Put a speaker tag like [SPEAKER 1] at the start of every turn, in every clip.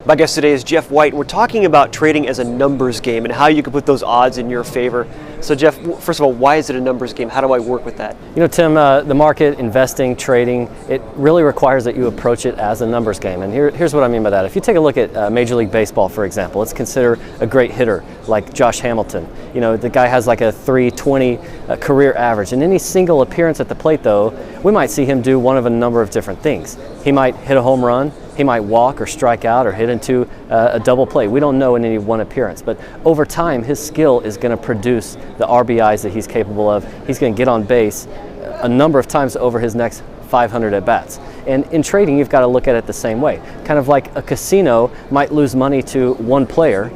[SPEAKER 1] My guest today is Jeff White. We're talking about trading as a numbers game and how you can put those odds in your favor. So Jeff, first of all, why is it a numbers game? How do I work with that?
[SPEAKER 2] You know, Tim, the market, investing, trading, it really requires that you approach it as a numbers game. And here's what I mean by that. If you take a look at Major League Baseball, for example, let's consider a great hitter like Josh Hamilton. You know, the guy has like a .320 career average. In any single appearance at the plate, though, we might see him do one of a number of different things. He might hit a home run. He might walk or strike out or hit into a double play. We don't know in any one appearance, but over time his skill is going to produce the RBIs that he's capable of. He's going to get on base a number of times over his next 500 at-bats. And in trading, you've got to look at it the same way. Kind of like a casino might lose money to one player,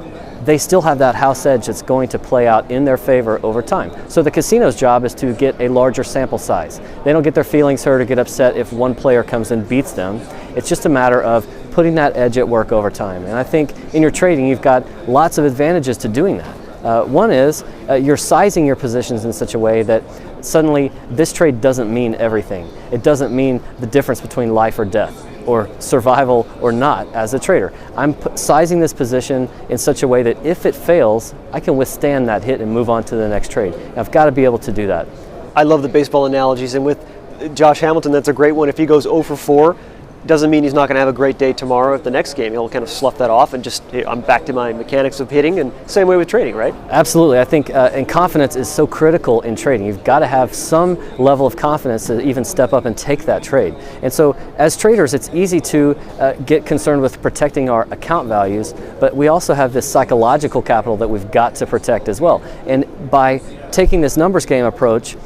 [SPEAKER 2] they still have that house edge that's going to play out in their favor over time. So the casino's job is to get a larger sample size. They don't get their feelings hurt or get upset if one player comes and beats them. It's just a matter of putting that edge at work over time. And I think in your trading, you've got lots of advantages to doing that. One is you're sizing your positions in such a way that suddenly this trade doesn't mean everything. It doesn't mean the difference between life or death, or survival or not as a trader. I'm sizing this position in such a way that if it fails, I can withstand that hit and move on to the next trade. I've got to be able to do that.
[SPEAKER 1] I love the baseball analogies, and with Josh Hamilton, that's a great one. If he goes 0 for 4, doesn't mean he's not going to have a great day tomorrow at the next game. He'll kind of slough that off and just, hey, I'm back to my mechanics of hitting, and same way with trading, right?
[SPEAKER 2] Absolutely. I think and confidence is so critical in trading. You've got to have some level of confidence to even step up and take that trade. And so as traders, it's easy to get concerned with protecting our account values, but we also have this psychological capital that we've got to protect as well. And by taking this numbers game approach,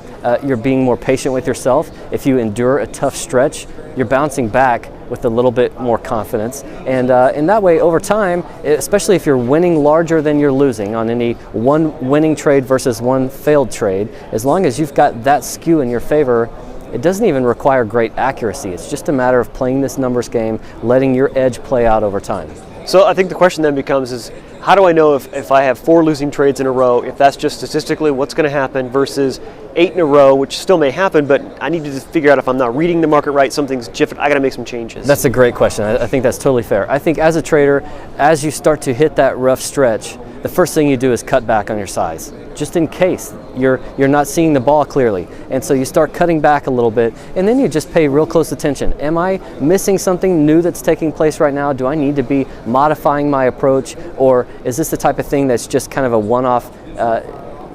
[SPEAKER 2] you're being more patient with yourself. If you endure a tough stretch, you're bouncing back with a little bit more confidence. And in that way, over time, especially if you're winning larger than you're losing on any one winning trade versus one failed trade, as long as you've got that skew in your favor, it doesn't even require great accuracy. It's just a matter of playing this numbers game, letting your edge play out over time.
[SPEAKER 1] So I think the question then becomes how do I know if I have 4 losing trades in a row, if that's just statistically what's going to happen versus 8 in a row, which still may happen, but I need to just figure out if I'm not reading the market right, something's different, I got to make some changes.
[SPEAKER 2] That's a great question. I think that's totally fair. I think as a trader, as you start to hit that rough stretch, the first thing you do is cut back on your size, just in case you're not seeing the ball clearly. And so you start cutting back a little bit, and then you just pay real close attention. Am I missing something new that's taking place right now? Do I need to be modifying my approach, or is this the type of thing that's just kind of a one-off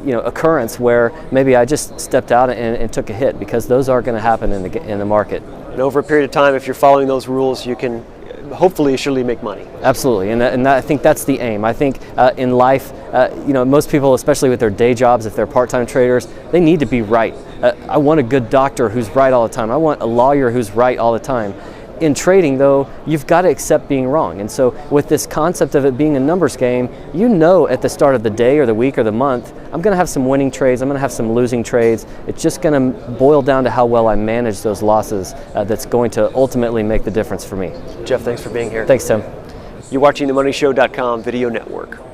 [SPEAKER 2] occurrence where maybe I just stepped out and took a hit? Because those are going to happen in the market.
[SPEAKER 1] And over a period of time, if you're following those rules, you can hopefully surely make money.
[SPEAKER 2] Absolutely, and I think that's the aim. I think in life, most people, especially with their day jobs, if they're part-time traders, they need to be right. I want a good doctor who's right all the time. I want a lawyer who's right all the time. In trading, though, you've got to accept being wrong. And so with this concept of it being a numbers game, you know at the start of the day or the week or the month, I'm going to have some winning trades, I'm going to have some losing trades. It's just going to boil down to how well I manage those losses that's going to ultimately make the difference for me.
[SPEAKER 1] Jeff, thanks for being here.
[SPEAKER 2] Thanks, Tim.
[SPEAKER 1] You're watching the MoneyShow.com video network.